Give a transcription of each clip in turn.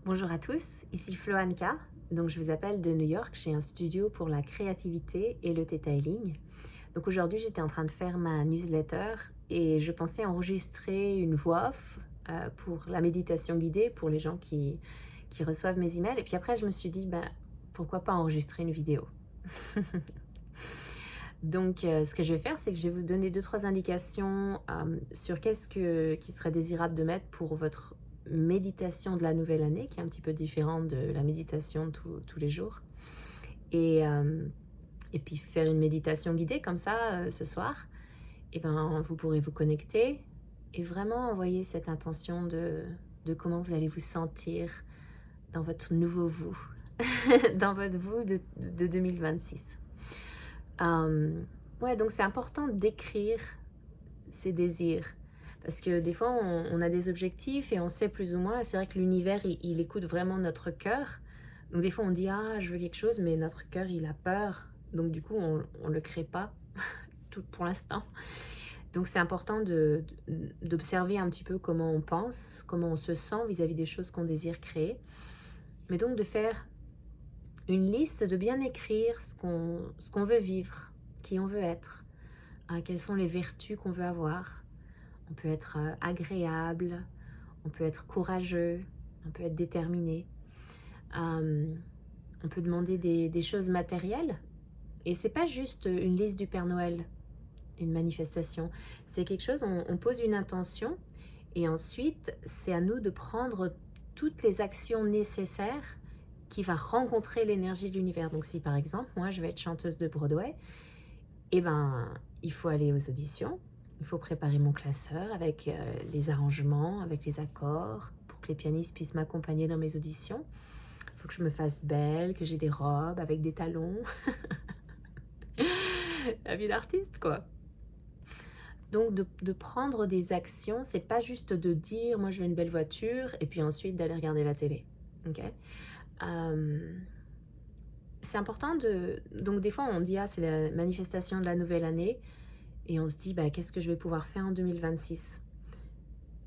Bonjour à tous, ici Flo Anka. Donc je vous appelle de New York, j'ai un studio pour la créativité et le detailing. Donc aujourd'hui j'étais en train de faire ma newsletter et je pensais enregistrer une voix off pour la méditation guidée pour les gens qui reçoivent mes emails. Et puis après je me suis dit, pourquoi pas enregistrer une vidéo. Donc ce que je vais faire, c'est que je vais vous donner 2-3 indications sur qui serait désirable de mettre pour votre méditation de la nouvelle année, qui est un petit peu différente de la méditation de tous les jours. Et puis faire une méditation guidée comme ça ce soir, et vous pourrez vous connecter et vraiment envoyer cette intention de comment vous allez vous sentir dans votre nouveau vous, dans votre vous de 2026. Ouais, donc c'est important d'écrire ses désirs. Parce que des fois, on a des objectifs et on sait plus ou moins. C'est vrai que l'univers, il écoute vraiment notre cœur. Donc des fois, on dit « Ah, je veux quelque chose », mais notre cœur, il a peur. Donc du coup, on ne le crée pas tout pour l'instant. Donc c'est important d'observer un petit peu comment on pense, comment on se sent vis-à-vis des choses qu'on désire créer. Mais donc de faire une liste, de bien écrire ce qu'on veut vivre, qui on veut être, quelles sont les vertus qu'on veut avoir. On peut être agréable, on peut être courageux, on peut être déterminé. On peut demander des choses matérielles. Et c'est pas juste une liste du Père Noël, une manifestation. C'est quelque chose, on pose une intention et ensuite c'est à nous de prendre toutes les actions nécessaires qui va rencontrer l'énergie de l'univers. Donc si par exemple, moi je vais être chanteuse de Broadway, il faut aller aux auditions, il faut préparer mon classeur avec les arrangements, avec les accords, pour que les pianistes puissent m'accompagner dans mes auditions. Il faut que je me fasse belle, que j'ai des robes avec des talons. La vie d'artiste, quoi. Donc de prendre des actions, c'est pas juste de dire moi je veux une belle voiture et puis ensuite d'aller regarder la télé. Ok. C'est important donc des fois on dit c'est la manifestation de la nouvelle année et on se dit qu'est-ce que je vais pouvoir faire en 2026.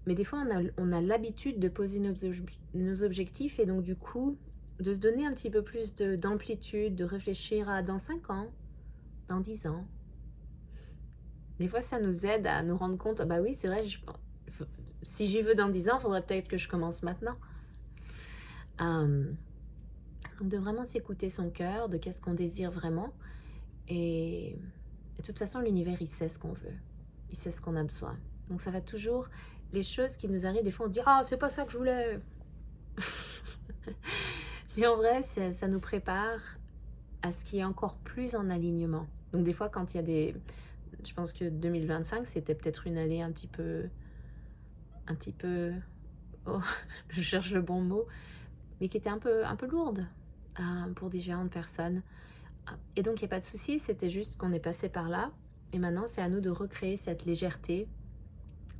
Mais des fois on a l'habitude de poser nos objectifs et donc du coup de se donner un petit peu plus d'amplitude, de réfléchir à dans 5 ans, dans 10 ans. Des fois ça nous aide à nous rendre compte, oui c'est vrai, si j'y veux dans 10 ans, il faudrait peut-être que je commence maintenant. Donc de vraiment s'écouter son cœur, de qu'est-ce qu'on désire vraiment. Et de toute façon, l'univers, il sait ce qu'on veut. Il sait ce qu'on a besoin. Donc ça va toujours... Les choses qui nous arrivent, des fois on dit « Ah, c'est pas ça que je voulais !» Mais en vrai, ça nous prépare à ce qui est encore plus en alignement. Donc des fois, quand il y a des... Je pense que 2025, c'était peut-être une année un petit peu... Oh, je cherche le bon mot. Mais qui était un peu lourde pour différentes personnes. Et donc, il n'y a pas de souci, c'était juste qu'on est passé par là. Et maintenant, c'est à nous de recréer cette légèreté,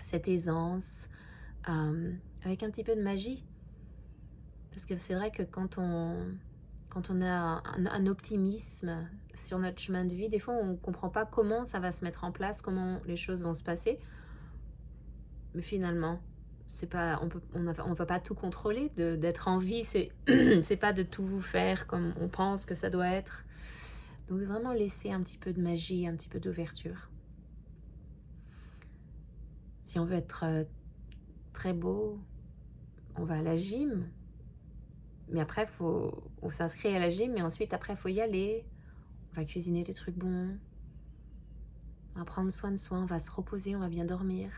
cette aisance, avec un petit peu de magie. Parce que c'est vrai que quand on a un optimisme sur notre chemin de vie, des fois, on ne comprend pas comment ça va se mettre en place, comment les choses vont se passer. Mais finalement, on ne va pas tout contrôler. D'être en vie, c'est pas de tout faire comme on pense que ça doit être. Donc vraiment laisser un petit peu de magie, un petit peu d'ouverture. Si on veut être très beau, on va à la gym. Mais après, on s'inscrit à la gym, mais ensuite, après, il faut y aller. On va cuisiner des trucs bons. On va prendre soin de soi, on va se reposer, on va bien dormir.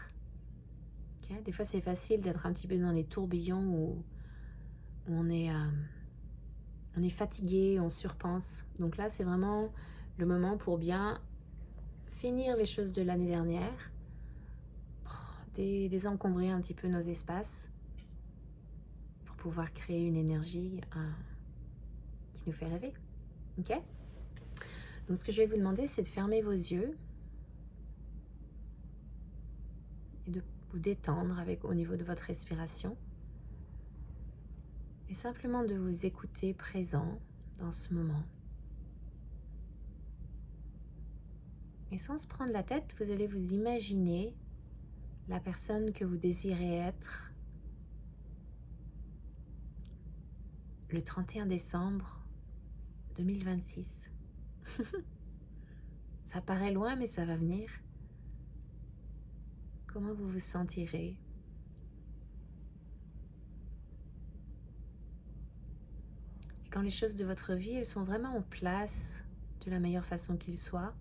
Okay. Des fois, c'est facile d'être un petit peu dans les tourbillons où on est fatigué, on surpense. Donc là, c'est vraiment le moment pour bien finir les choses de l'année dernière, désencombrer un petit peu nos espaces pour pouvoir créer une énergie qui nous fait rêver. Ok ? Donc ce que je vais vous demander, c'est de fermer vos yeux et de vous détendre au niveau de votre respiration et simplement de vous écouter présent dans ce moment. Et sans se prendre la tête, vous allez vous imaginer la personne que vous désirez être le 31 décembre 2026. Ça paraît loin, mais ça va venir. Comment vous vous sentirez? Et quand les choses de votre vie, elles sont vraiment en place de la meilleure façon qu'il soit,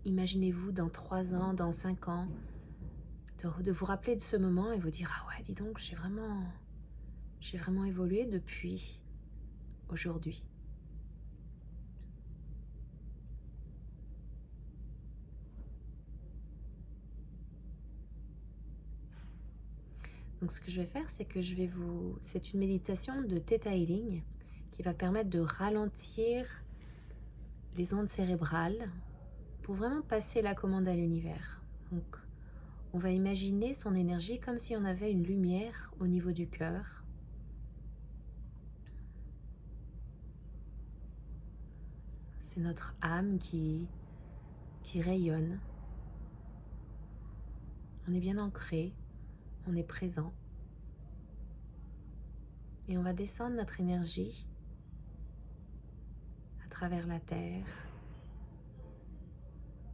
imaginez-vous dans 3 ans, dans 5 ans, de vous rappeler de ce moment et vous dire: ah ouais, dis donc, j'ai vraiment évolué depuis aujourd'hui. Donc ce que je vais faire, c'est que c'est une méditation de Theta Healing qui va permettre de ralentir les ondes cérébrales pour vraiment passer la commande à l'univers. Donc on va imaginer son énergie comme si on avait une lumière au niveau du cœur. C'est notre âme qui rayonne. On est bien ancré, on est présent. Et on va descendre notre énergie à travers la Terre,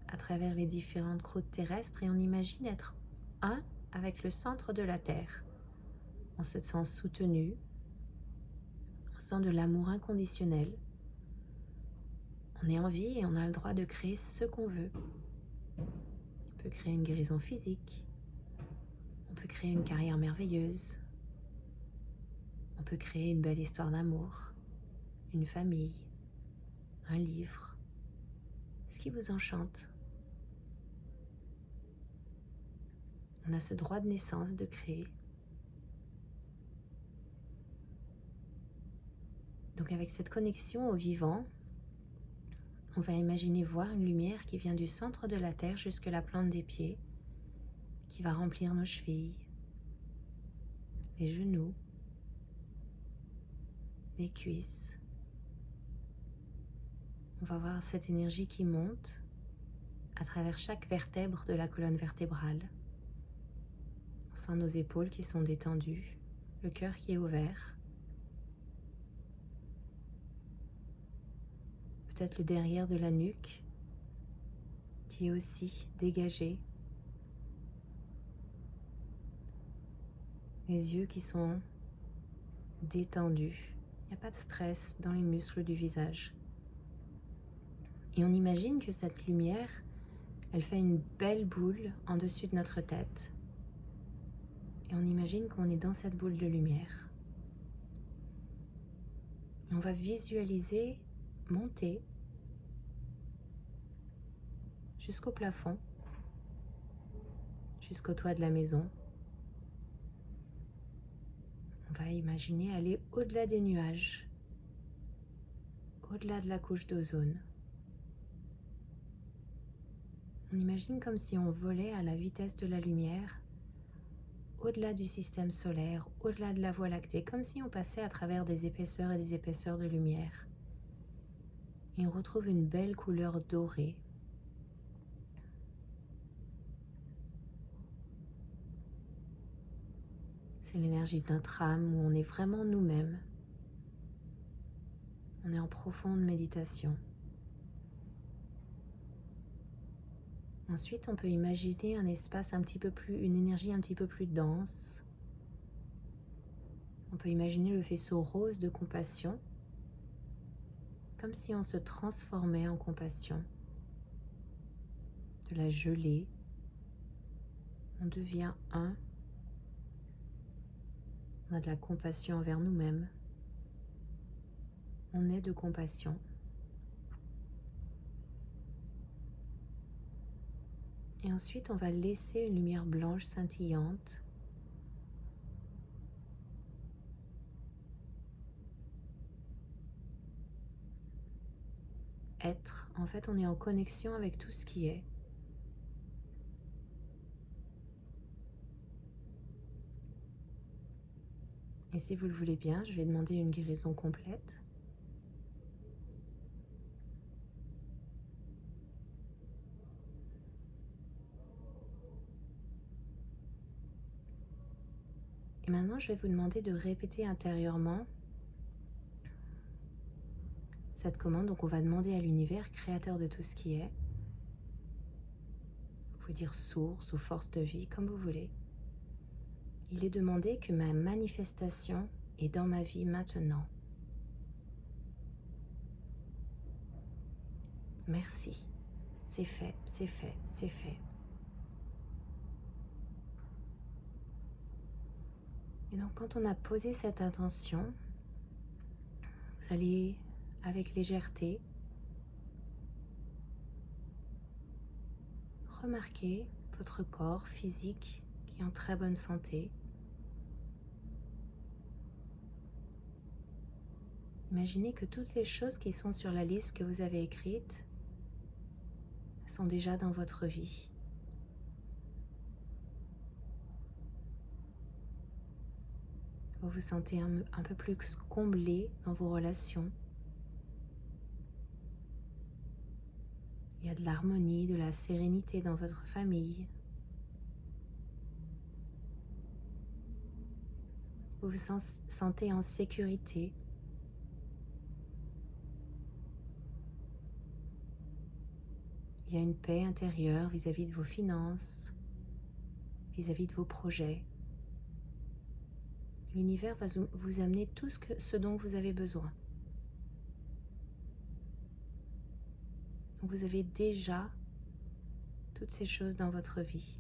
à travers les différentes croûtes terrestres, et on imagine être un avec le centre de la Terre. On se sent soutenu, on sent de l'amour inconditionnel. On est en vie et on a le droit de créer ce qu'on veut. On peut créer une guérison physique, on peut créer une carrière merveilleuse, on peut créer une belle histoire d'amour, une famille, un livre, ce qui vous enchante. On a ce droit de naissance de créer. Donc avec cette connexion au vivant, on va imaginer voir une lumière qui vient du centre de la Terre jusque la plante des pieds, qui va remplir nos chevilles, les genoux, les cuisses. On va voir cette énergie qui monte à travers chaque vertèbre de la colonne vertébrale. On sent nos épaules qui sont détendues, le cœur qui est ouvert. Peut-être le derrière de la nuque qui est aussi dégagé. Les yeux qui sont détendus. Il n'y a pas de stress dans les muscles du visage. Et on imagine que cette lumière, elle fait une belle boule en dessus de notre tête. Et on imagine qu'on est dans cette boule de lumière. Et on va visualiser monter jusqu'au plafond, jusqu'au toit de la maison. On va imaginer aller au-delà des nuages, au-delà de la couche d'ozone. On imagine comme si on volait à la vitesse de la lumière, au-delà du système solaire, au-delà de la Voie lactée, comme si on passait à travers des épaisseurs et des épaisseurs de lumière. Et on retrouve une belle couleur dorée. C'est l'énergie de notre âme où on est vraiment nous-mêmes. On est en profonde méditation. Ensuite, on peut imaginer un espace une énergie un petit peu plus dense. On peut imaginer le faisceau rose de compassion, comme si on se transformait en compassion. De la gelée, on devient un. On a de la compassion envers nous-mêmes. On est de compassion. Et ensuite, on va laisser une lumière blanche scintillante être. En fait, on est en connexion avec tout ce qui est. Et si vous le voulez bien, je vais demander une guérison complète. Et maintenant, je vais vous demander de répéter intérieurement cette commande. Donc on va demander à l'univers, créateur de tout ce qui est, vous pouvez dire source ou force de vie, comme vous voulez. Il est demandé que ma manifestation est dans ma vie maintenant. Merci. C'est fait, c'est fait, c'est fait. Et donc quand on a posé cette intention, vous allez, avec légèreté, remarquer votre corps physique qui est en très bonne santé. Imaginez que toutes les choses qui sont sur la liste que vous avez écrite sont déjà dans votre vie. Vous vous sentez un peu plus comblé dans vos relations. Il y a de l'harmonie, de la sérénité dans votre famille. Vous vous sentez en sécurité. Il y a une paix intérieure vis-à-vis de vos finances, vis-à-vis de vos projets. L'univers va vous amener tout ce dont vous avez besoin. Donc vous avez déjà toutes ces choses dans votre vie.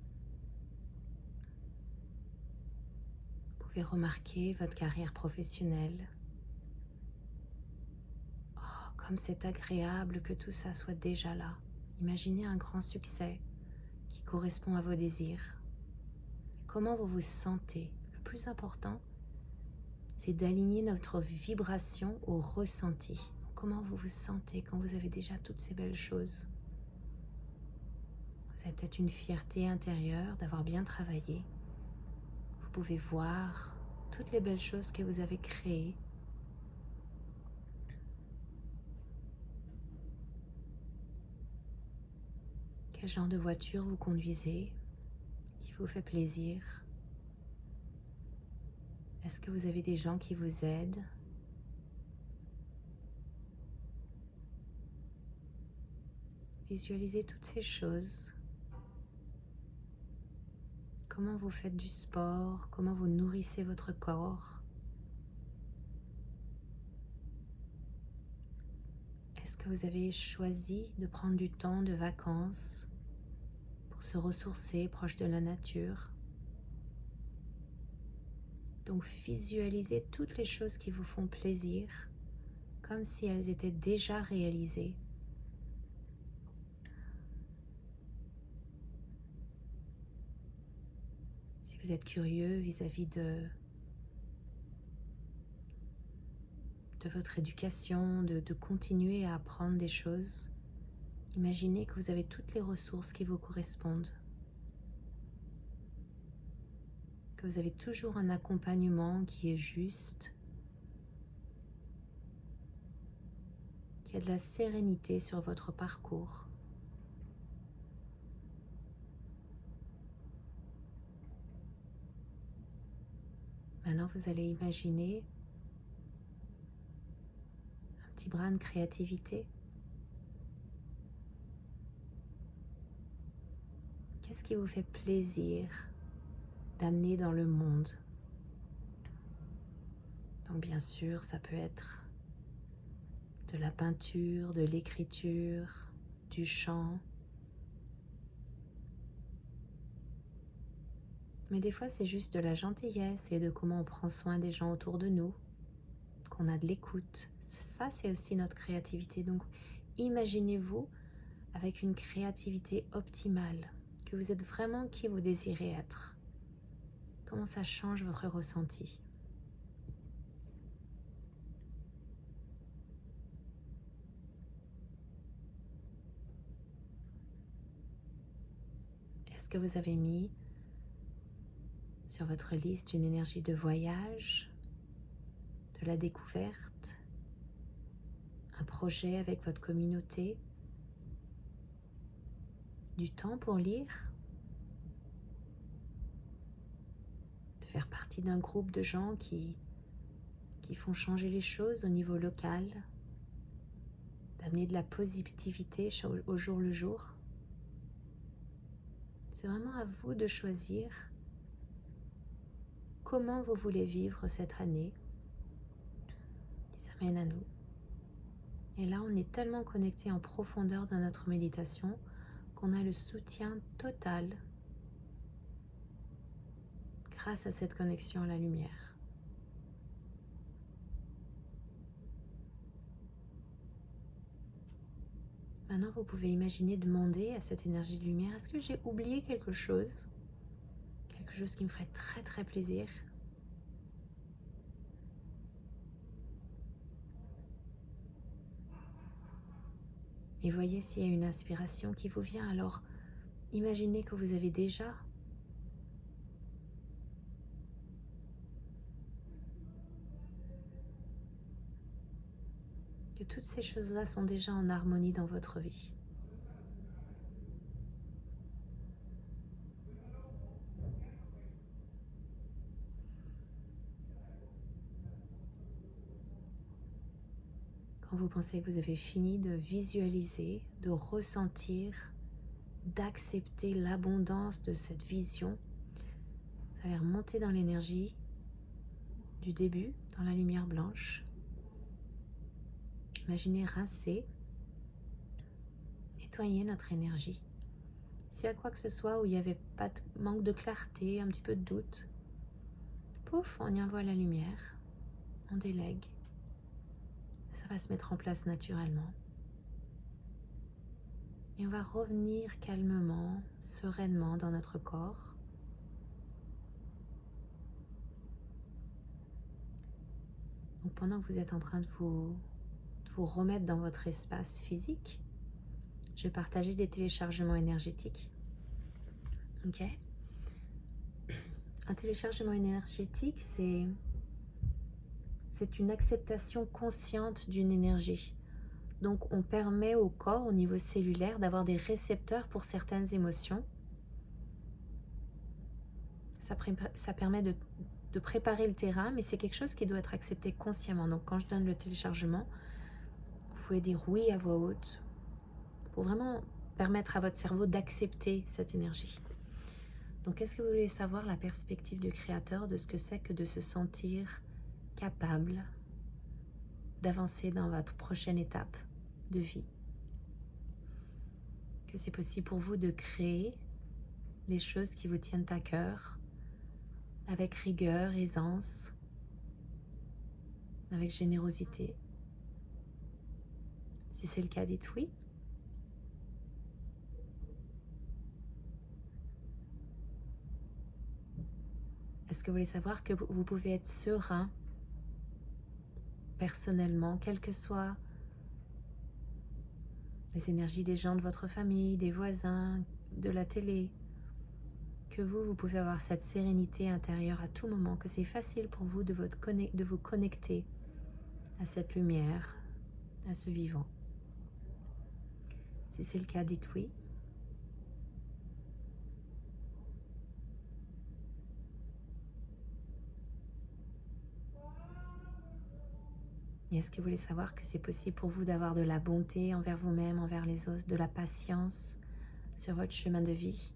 Vous pouvez remarquer votre carrière professionnelle. Oh, comme c'est agréable que tout ça soit déjà là. Imaginez un grand succès qui correspond à vos désirs. Comment vous vous sentez? Le plus important, c'est d'aligner notre vibration au ressenti. Comment vous vous sentez quand vous avez déjà toutes ces belles choses? Vous avez peut-être une fierté intérieure d'avoir bien travaillé. Vous pouvez voir toutes les belles choses que vous avez créées. Quel genre de voiture vous conduisez qui vous fait plaisir? Est-ce que vous avez des gens qui vous aident? Visualisez toutes ces choses. Comment vous faites du sport? Comment vous nourrissez votre corps? Est-ce que vous avez choisi de prendre du temps de vacances pour se ressourcer proche de la nature? Donc visualisez toutes les choses qui vous font plaisir comme si elles étaient déjà réalisées. Si vous êtes curieux vis-à-vis de votre éducation, de continuer à apprendre des choses, imaginez que vous avez toutes les ressources qui vous correspondent, que vous avez toujours un accompagnement qui est juste, qu'il y a de la sérénité sur votre parcours. Maintenant, vous allez imaginer un petit brin de créativité. Qu'est-ce qui vous fait plaisir d'amener dans le monde? Donc bien sûr, ça peut être de la peinture, de l'écriture, du chant. Mais des fois, c'est juste de la gentillesse et de comment on prend soin des gens autour de nous, qu'on a de l'écoute. Ça, c'est aussi notre créativité. Donc, imaginez-vous avec une créativité optimale, que vous êtes vraiment qui vous désirez être. Comment ça change votre ressenti? Est-ce que vous avez mis sur votre liste une énergie de voyage, de la découverte, un projet avec votre communauté, du temps pour lire, de faire partie d'un groupe de gens qui font changer les choses au niveau local, d'amener de la positivité au jour le jour. C'est vraiment à vous de choisir comment vous voulez vivre cette année qui s'amène à nous. Et là, on est tellement connecté en profondeur dans notre méditation qu'on a le soutien total grâce à cette connexion à la lumière. Maintenant, vous pouvez imaginer demander à cette énergie de lumière, est-ce que j'ai oublié quelque chose? Quelque chose qui me ferait très très plaisir. Et voyez s'il y a une inspiration qui vous vient. Alors, imaginez que vous avez déjà que toutes ces choses-là sont déjà en harmonie dans votre vie. Quand vous pensez que vous avez fini de visualiser, de ressentir, d'accepter l'abondance de cette vision, vous allez remonter dans l'énergie du début, dans la lumière blanche. Imaginez rincer, nettoyer notre énergie. S'il y a quoi que ce soit où il n'y avait pas de manque de clarté, un petit peu de doute, pouf, on y envoie la lumière, on délègue. Ça va se mettre en place naturellement. Et on va revenir calmement, sereinement dans notre corps. Donc pendant que vous êtes en train de vous remettre dans votre espace physique, je vais partager des téléchargements énergétiques. Ok? Un téléchargement énergétique, c'est une acceptation consciente d'une énergie. Donc on permet au corps, au niveau cellulaire, d'avoir des récepteurs pour certaines émotions. Ça permet de préparer le terrain, mais c'est quelque chose qui doit être accepté consciemment. Donc quand je donne le téléchargement, vous pouvez dire oui à voix haute pour vraiment permettre à votre cerveau d'accepter cette énergie. Donc est-ce que vous voulez savoir la perspective du créateur de ce que c'est que de se sentir capable d'avancer dans votre prochaine étape de vie? Que c'est possible pour vous de créer les choses qui vous tiennent à cœur avec rigueur, aisance, avec générosité. Si c'est le cas, dites oui. Est-ce que vous voulez savoir que vous pouvez être serein personnellement, quelles que soient les énergies des gens de votre famille, des voisins, de la télé, que vous pouvez avoir cette sérénité intérieure à tout moment, que c'est facile pour vous de vous connecter à cette lumière, à ce vivant. Si c'est le cas, dites oui. Et est-ce que vous voulez savoir que c'est possible pour vous d'avoir de la bonté envers vous-même, envers les autres, de la patience sur votre chemin de vie,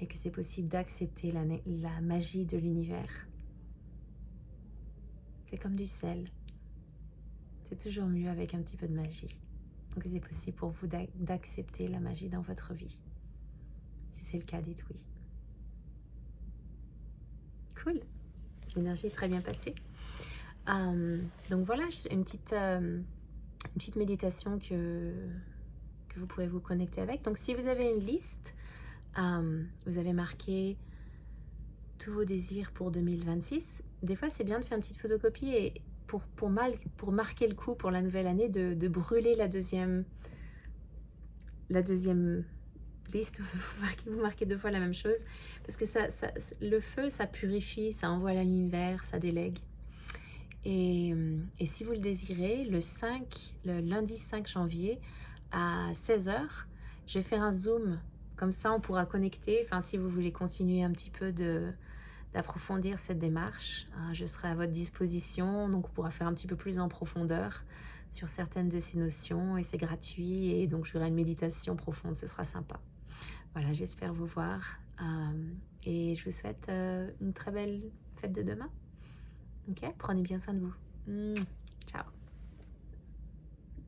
et que c'est possible d'accepter la magie de l'univers? C'est comme du sel. C'est toujours mieux avec un petit peu de magie. Donc c'est possible pour vous d'accepter la magie dans votre vie. Si c'est le cas, dites oui. Cool. L'énergie est très bien passée. Donc voilà, une petite méditation que vous pouvez vous connecter avec. Donc si vous avez une liste, vous avez marqué tous vos désirs pour 2026. Des fois, c'est bien de faire une petite photocopie et pour marquer le coup pour la nouvelle année, de brûler la deuxième liste. Vous marquez 2 fois la même chose parce que le feu, ça purifie, ça envoie la lumière, ça délègue. Et si vous le désirez, le lundi 5 janvier à 16h, je vais faire un Zoom. Comme ça, on pourra connecter. Enfin, si vous voulez continuer un petit peu d'approfondir cette démarche, je serai à votre disposition, donc on pourra faire un petit peu plus en profondeur sur certaines de ces notions et c'est gratuit et donc j'aurai une méditation profonde, ce sera sympa. Voilà, j'espère vous voir et je vous souhaite une très belle fête de demain. Ok, prenez bien soin de vous. Ciao.